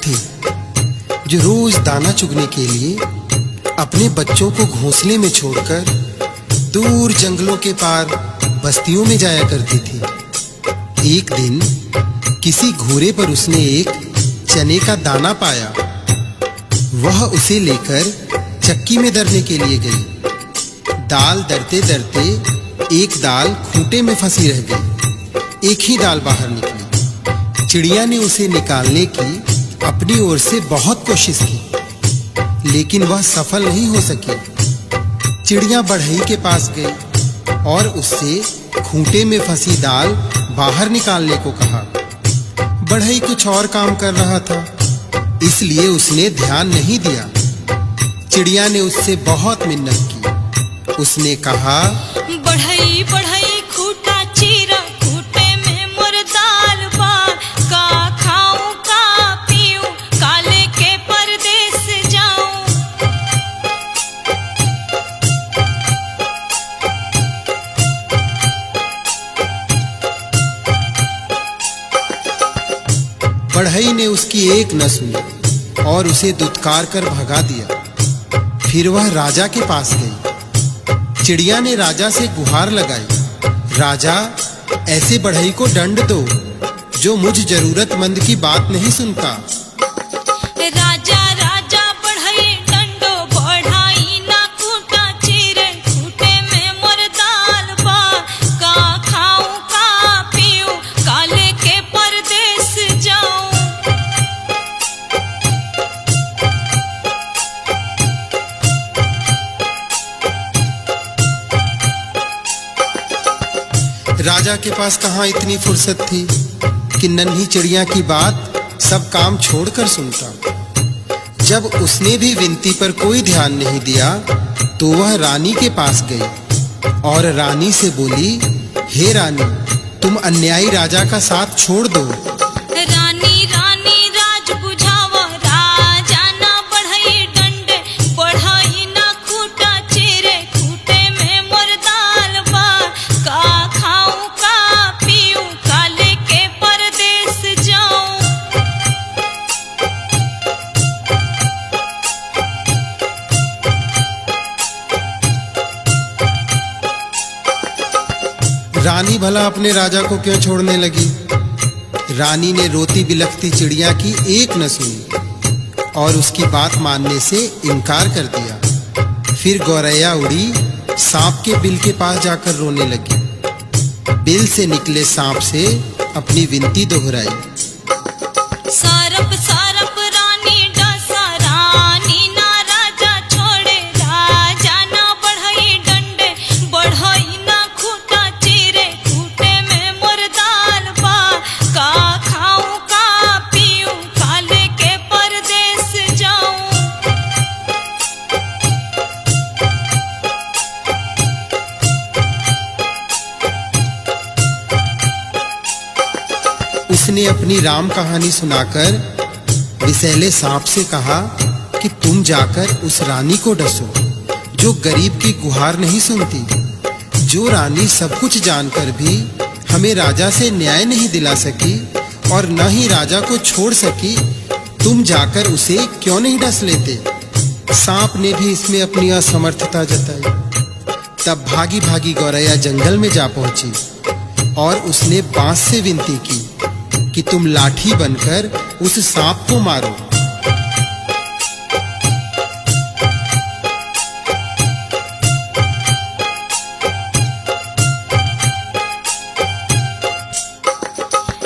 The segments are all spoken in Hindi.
थी जो रोज दाना चुगने के लिए अपने बच्चों को घोंसले में छोड़कर दूर जंगलों के पार बस्तियों में जाया करती थी। एक दिन किसी घोड़े पर उसने एक चने का दाना पाया। वह उसे लेकर चक्की में दरने के लिए गई। दाल दरते दरते एक दाल खूंटे में फंसी रह गई। एक ही दाल बाहर निकली। चिड़िया ने उसे निकालने की अपनी ओर से बहुत कोशिश की, लेकिन वह सफल नहीं हो सकी। चिड़िया बढ़ई के पास गई और उससे खूंटे में फंसी दाल बाहर निकालने को कहा। बढ़ई कुछ और काम कर रहा था, इसलिए उसने ध्यान नहीं दिया। चिड़िया ने उससे बहुत मिन्नत की। उसने कहा, बढ़ई बढ़ई खूंटा चीरा, खूंटे में मोर दाल बा, का खाऊं का पीऊं, काले के परदेस जाऊं। बढ़ई ने उसकी एक न सुनी और उसे दुत्कार कर भगा दिया। फिर वह राजा के पास गई। चिड़िया ने राजा से गुहार लगाई, राजा, ऐसे बढ़ई को दंड दो जो मुझ जरूरतमंद की बात नहीं सुनता। राजा राजा बढ़ई डंडो, बढ़ाई ना खूंटा चीरे, खूंटे में मोर दाल बा, का खाऊं का पीऊं, काले के परदेस जाऊं। राजा के पास कहाँ इतनी फुर्सत थी कि नन्ही चिड़िया की बात सब काम छोड़कर सुनता। जब उसने भी विनती पर कोई ध्यान नहीं दिया तो वह रानी के पास गई और रानी से बोली, हे रानी, तुम अन्यायी राजा का साथ छोड़ दो। रानी रानी राज बुझावा, राजा ना बढ़ई डंडे, बढ़ई ना खूंटा चीरे, खूंटे में मोर दाल बा, का खाऊं का पीऊं, काले के परदेस जाऊं। रानी भला अपने राजा को क्यों छोड़ने लगी? रानी ने रोती बिलखती चिड़िया की एक न सुनी और उसकी बात मानने से इनकार कर दिया। फिर गौरैया उड़ी सांप के बिल के पास जाकर रोने लगी। बिल से निकले सांप से अपनी विनती दोहराई। सरप सरप रानी डसा, रानी ना राजा छोड़े, राजा ना बढ़ई डंडे, बढ़ई ना खूंटा चीरे, खूंटे में मोर दाल बा, का खाऊं का पीऊं, काले के परदेस जाऊं। उसने अपनी राम कहानी सुनाकर विषैले सांप से कहा कि तुम जाकर उस रानी को डसो जो गरीब की गुहार नहीं सुनती, जो रानी सब कुछ जानकर भी हमें राजा से न्याय नहीं दिला सकी और न ही राजा को छोड़ सकी। तुम जाकर उसे क्यों नहीं डस लेते? सांप ने भी इसमें अपनी असमर्थता जताई। तब भागी भागी गौरैया जंगल में जा पहुंची और उसने बांस से विनती की कि तुम लाठी बनकर उस सांप को मारो।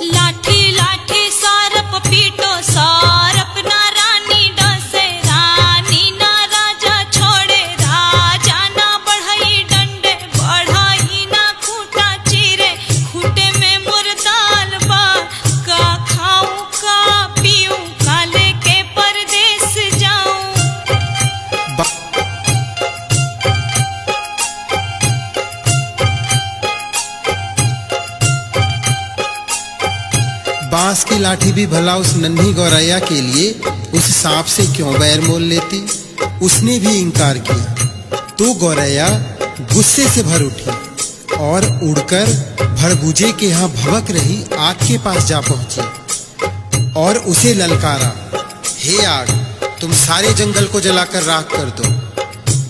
लाठी लाठी सारप पीटो, सारप ना रानी डसे, रानी ना राजा छोड़े, राजा ना बढ़ई डंडे, बढ़ई ना खूंटा चीरे, खूंटे में मोर दाल बा, का खाऊं का पीऊं, काले के परदेस जाऊं। बांस की लाठी भी भला उस नन्ही गौरैया के लिए उस सांप से क्यों बैर मोल लेती? उसने भी इनकार किया। तो गौरैया गुस्से से भर उठी और उड़कर भड़बूजे के यहाँ भभक रही आग के पास जा पहुंची और उसे ललकारा, हे आग, तुम सारे जंगल को जलाकर राख कर दो,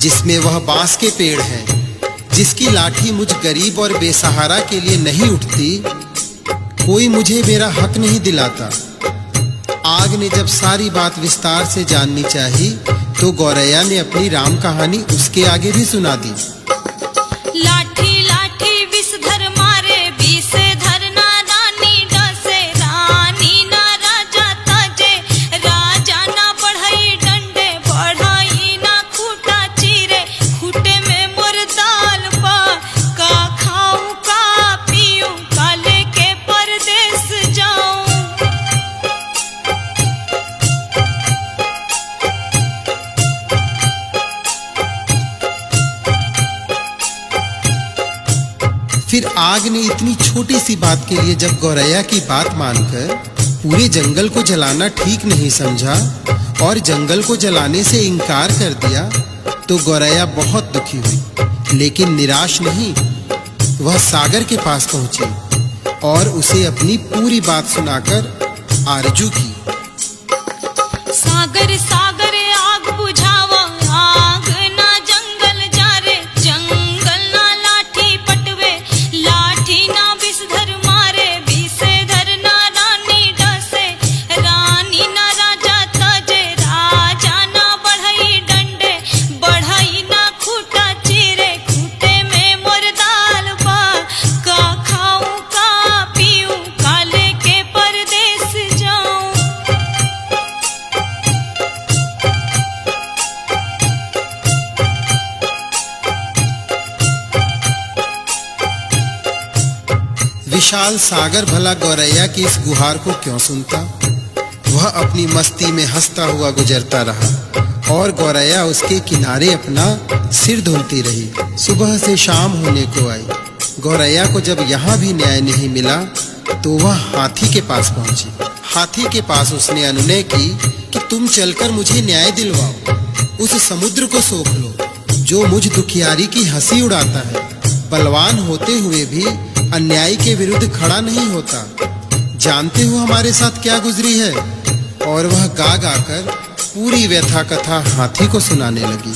जिसमें वह बांस के पेड़ हैं, जिसकी लाठी मुझ गरीब और बेसहारा के लिए नहीं उठती, कोई मुझे मेरा हक नहीं दिलाता। आग ने जब सारी बात विस्तार से जाननी चाही, तो गौरैया ने अपनी राम कहानी उसके आगे भी सुना दी। लाठी लाठी विषधर मारे, विषधर ना रानी डसे, रानी ना राजा तजे, राजा ना बढ़ई डंडे, बढ़ई ना खूटा चीरे, खूटे में मोर दाल पा, का खाऊं का पीऊं, का लेके परदेस जाऊं। फिर आग ने इतनी छोटी सी बात के लिए जब गौरैया की बात मानकर पूरे जंगल को जलाना ठीक नहीं समझा और जंगल को जलाने से इनकार कर दिया, तो गौरैया बहुत दुखी हुई, लेकिन निराश नहीं। वह सागर के पास पहुंची और उसे अपनी पूरी बात सुनाकर आरजू की। सागर सागर आग बुझावा, आग ना जंगल जारे, जंगल ना लाठी पटवे, लाठी ना विषधर मारे, विषधर ना रानी डसे, रानी ना राजा तजे, राजा ना बढ़ई डंडे, बढ़ई ना खूटा चीरे, खूटे में मोर दाल बा, का खाऊं का पीऊं, का लेके परदेस जाऊं। विशाल सागर भला गौरैया की इस गुहार को क्यों सुनता। वह अपनी मस्ती में हंसता हुआ गुजरता रहा और गौरैया उसके किनारे अपना सिर धुलती रही। सुबह से शाम होने को आई। गौरैया को जब यहाँ भी न्याय नहीं मिला, तो वह हाथी के पास पहुंची। हाथी के पास उसने अनुनय की कि तुम चलकर मुझे न्याय दिलवाओ, उस समुद्र को सोख लो जो मुझ दुखियारी की हंसी उड़ाता है। बलवान होते हुए भी अन्याय के विरुद्ध खड़ा नहीं होता। जानते हो हमारे साथ क्या गुजरी है? और वह गा गा कर पूरी व्यथा कथा हाथी को सुनाने लगी।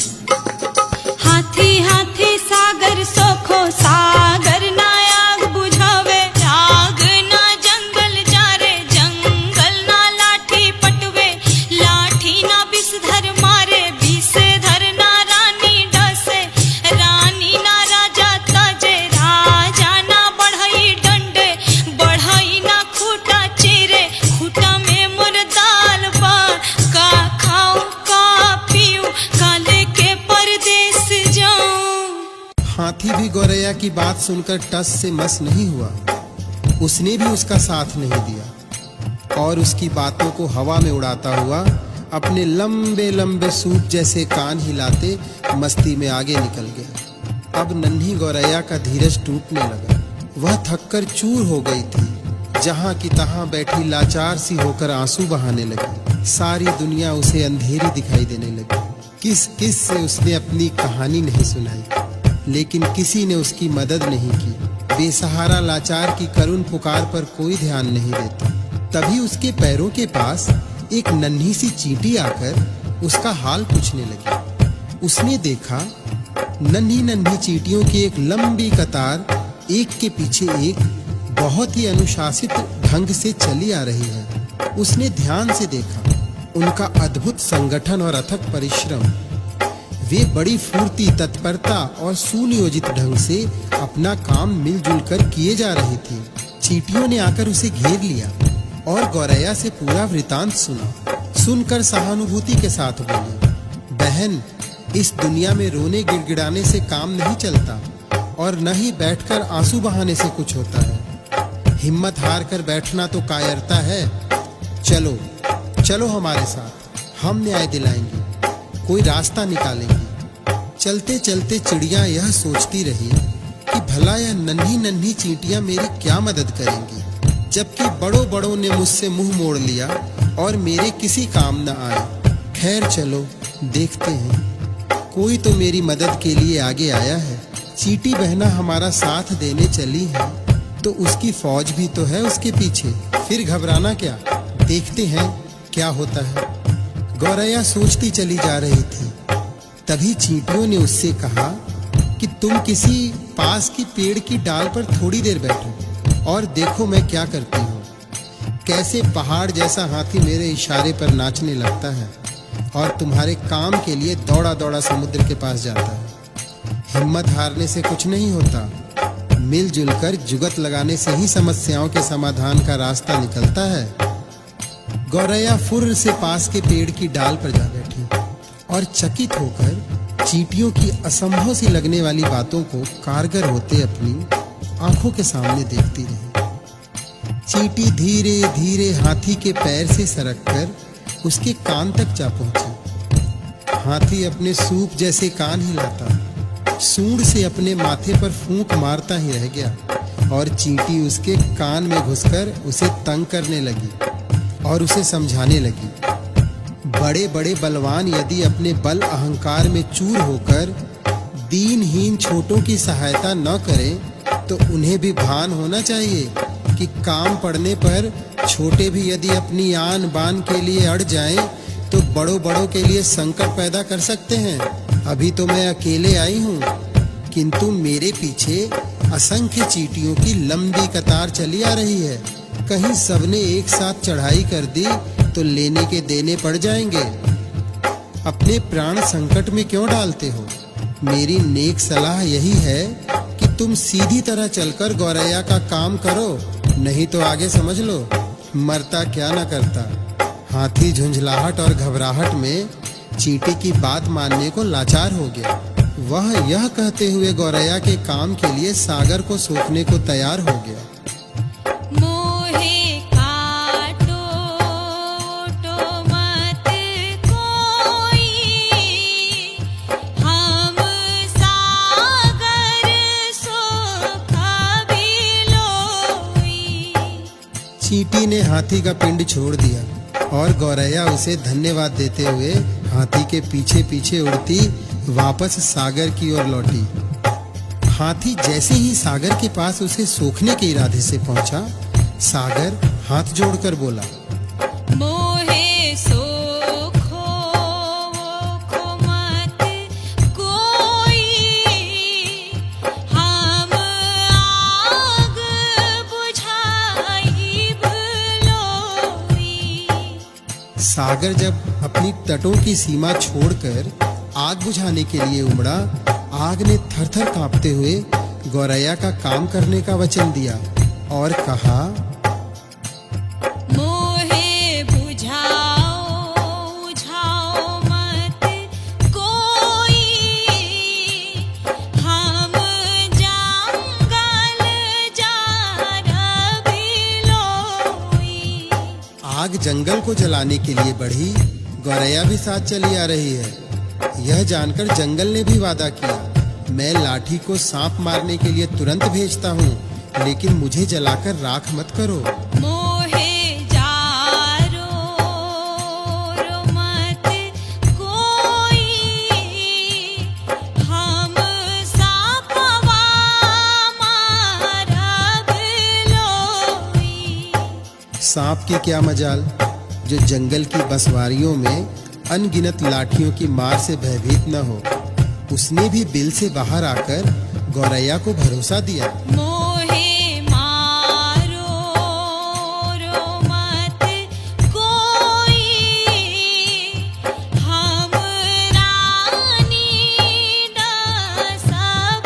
हाथी हाथी सागर सोखो, सागर ना आग बुझावे, आग ना जंगल जारे, जंगल ना लाठी पटवे, लाठी ना विषधर मारे, विषधर ना रानी डसे, रानी ना राजा तजे, राजा ना बढ़ई डंडे, बढ़ई ना खूटा चीरे, खूटा में मोर दाल बा, का खाऊं का पीऊं, का लेके परदेस जाऊं। हाथी भी गौरैया की बात सुनकर टस से मस नहीं हुआ। उसने भी उसका साथ नहीं दिया और उसकी बातों को हवा में उड़ाता हुआ अपने लंबे लंबे सूट जैसे कान हिलाते मस्ती में आगे निकल गया। अब नन्ही गौरैया का धीरज टूटने लगा। वह थककर चूर हो गई थी। जहां की तहां बैठी लाचार सी होकर आंसू बहाने लगी। सारी दुनिया उसे अंधेरी दिखाई देने लगी। किस किस से उसने अपनी कहानी नहीं सुनाई, लेकिन किसी ने उसकी मदद नहीं की। बेसहारा लाचार की करुण पुकार पर कोई ध्यान नहीं देता। तभी उसके पैरों के पास एक नन्ही सी चींटी आकर उसका हाल पूछने लगी। उसने देखा नन्ही नन्ही चींटियों की एक लंबी कतार एक के पीछे एक बहुत ही अनुशासित ढंग से चली आ रही है। उसने ध्यान से देखा उनका अद्भुत संगठन और अथक परिश्रम। वे बड़ी फुर्ती, तत्परता और सुनियोजित ढंग से अपना काम मिलजुल कर किए जा रही थी। चींटियों ने आकर उसे घेर लिया और गौरैया से पूरा वृतांत सुना। सुनकर सहानुभूति के साथ बोली, बहन, इस दुनिया में रोने गिड़गिड़ाने से काम नहीं चलता और न ही बैठकर आंसू बहाने से कुछ होता है। हिम्मत हार कर बैठना तो कायरता है। चलो चलो हमारे साथ, हम न्याय दिलाएंगे, कोई रास्ता निकालेंगे। चलते चलते चिड़िया यह सोचती रही कि भला यह नन्ही नन्ही चींटियां मेरी क्या मदद करेंगी, जबकि बड़ों बड़ों ने मुझसे मुंह मोड़ लिया और मेरे किसी काम न आए। खैर चलो देखते हैं, कोई तो मेरी मदद के लिए आगे आया है। चींटी बहना हमारा साथ देने चली है तो उसकी फौज भी तो है उसके पीछे। फिर घबराना क्या, देखते हैं क्या होता है। गौरैया सोचती चली जा रही थी। तभी चींटियों ने उससे कहा कि तुम किसी पास की पेड़ की डाल पर थोड़ी देर बैठो और देखो मैं क्या करती हूँ। कैसे पहाड़ जैसा हाथी मेरे इशारे पर नाचने लगता है और तुम्हारे काम के लिए दौड़ा दौड़ा समुद्र के पास जाता है। हिम्मत हारने से कुछ नहीं होता, मिलजुल कर जुगत लगाने से ही समस्याओं के समाधान का रास्ता निकलता है। गौरैया फुर्र से पास के पेड़ की डाल पर जा बैठी और चकित होकर चींटियों की असंभव सी लगने वाली बातों को कारगर होते अपनी आंखों के सामने देखती रही। चींटी धीरे धीरे हाथी के पैर से सरककर उसके कान तक जा पहुंची। हाथी अपने सूप जैसे कान हिलाता, सूंड से अपने माथे पर फूंक मारता ही रह गया और चींटी उसके कान में घुसकर उसे तंग करने लगी और उसे समझाने लगी। बड़े बड़े बलवान यदि अपने बल अहंकार में चूर होकर दीनहीन छोटों की सहायता न करें तो उन्हें भी भान होना चाहिए कि काम पड़ने पर छोटे भी यदि अपनी आन बान के लिए अड़ जाएं तो बड़ों बड़ों के लिए संकट पैदा कर सकते हैं। अभी तो मैं अकेले आई हूँ, किंतु मेरे पीछे असंख्य चींटियों की लंबी कतार चली आ रही है। कहीं सबने एक साथ चढ़ाई कर दी तो लेने के देने पड़ जाएंगे। अपने प्राण संकट में क्यों डालते हो? मेरी नेक सलाह यही है कि तुम सीधी तरह चलकर गौरैया का काम करो, नहीं तो आगे समझ लो मरता क्या न करता। हाथी झुंझलाहट और घबराहट में चींटी की बात मानने को लाचार हो गया। वह यह कहते हुए गौरैया के काम के लिए सागर को सोखने को तैयार हो गया। चींटी ने हाथी का पिंड छोड़ दिया और गौरैया उसे धन्यवाद देते हुए हाथी के पीछे पीछे उड़ती वापस सागर की ओर लौटी। हाथी जैसे ही सागर के पास उसे सोखने के इरादे से पहुंचा, सागर हाथ जोड़कर बोला, मोहे सोखो वोखो मत कोई, हम आग बुझाई भलोई। सागर जब अपनी तटों की सीमा छोड़कर आग बुझाने के लिए उमड़ा, आग ने थरथर कांपते हुए गौरैया का काम करने का वचन दिया और कहा, मोहे बुझाओ बुझाओ मत कोई, हम जंगल जा भलोई। आग जंगल को जलाने के लिए बढ़ी, गौरैया भी साथ चली आ रही है। यह जानकर जंगल ने भी वादा किया, मैं लाठी को सांप मारने के लिए तुरंत भेजता हूँ, लेकिन मुझे जलाकर राख मत करो। मोहे जारो रो मत कोई, हम सांपवा मारब लोई। सांप की क्या मजाल जो जंगल की बसवारियों में अनगिनत लाठियों की मार से भयभीत न हो। उसने भी बिल से बाहर आकर गौरैया को भरोसा दिया। मोहे मारो रो मत कोई, हम रानी सब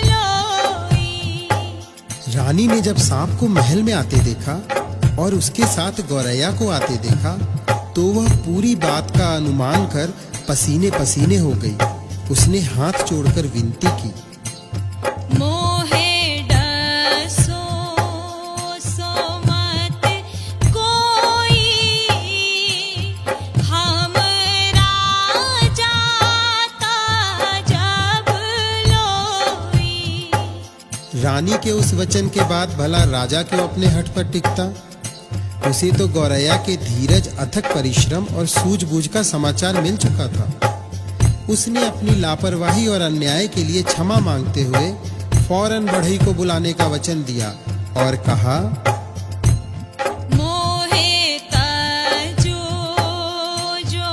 लोई। रानी ने जब सांप को महल में आते देखा और उसके साथ गौरैया को आते देखा तो वह पूरी बात का अनुमान कर पसीने पसीने हो गई। उसने हाथ जोड़कर विनती की, मोहे डसो सो मत कोई, हम राजा जब लोई। रानी के उस वचन के बाद भला राजा क्यों अपने हठ पर टिकता? उसे तो गौरैया के धीरज, अथक परिश्रम और सूझबूझ का समाचार मिल चुका था। उसने अपनी लापरवाही और अन्याय के लिए क्षमा मांगते हुए फौरन बढ़ई को बुलाने का वचन दिया और कहा, मोहे तजो जो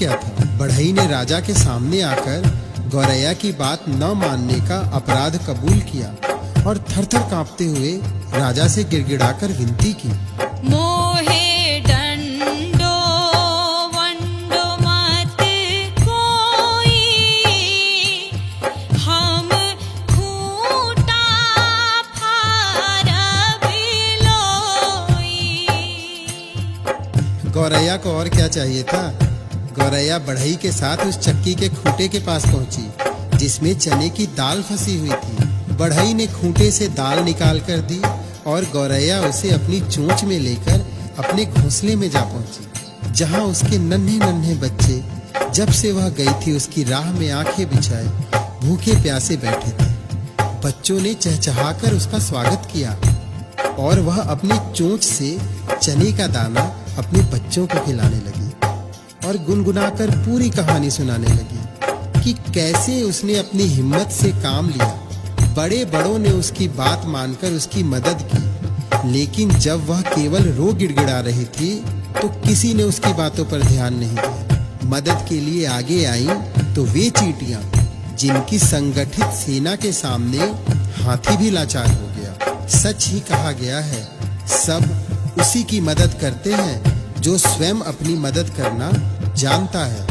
क्या था? बढ़ई ने राजा के सामने आकर गौरैया की बात न मानने का अपराध कबूल किया और थरथर कांपते हुए राजा से गिड़गिड़ाकर विनती की। मोहे डंडो वंडो मत कोई, हम खूंटा फारब लोई। गौरैया को और क्या चाहिए था? गौरैया बढ़ई के साथ उस चक्की के खूंटे के पास पहुंची जिसमें चने की दाल फंसी हुई थी। बढ़ई ने खूंटे से दाल निकाल कर दी और गौरैया उसे अपनी चोंच में लेकर अपने घोंसले में जा पहुंची, जहां उसके नन्हे नन्हे बच्चे जब से वह गई थी उसकी राह में आंखें बिछाए भूखे प्यासे बैठे थे। बच्चों ने चहचहाकर उसका स्वागत किया और वह अपनी चोंच से चने का दाना अपने बच्चों को खिलाने लगी और गुनगुनाकर पूरी कहानी सुनाने लगी कि कैसे उसने अपनी हिम्मत से काम लिया। बड़े बड़ों ने उसकी बात मानकर उसकी मदद की, लेकिन जब वह केवल रो गिड़गिड़ा रही थी तो किसी ने उसकी बातों पर ध्यान नहीं दिया। मदद के लिए आगे आई तो वे चींटियां जिनकी संगठित सेना के सामने हाथी भी लाचार हो गया। सच ही कहा गया है, सब उसी की मदद करते हैं जो स्वयं अपनी मदद करना जानता है।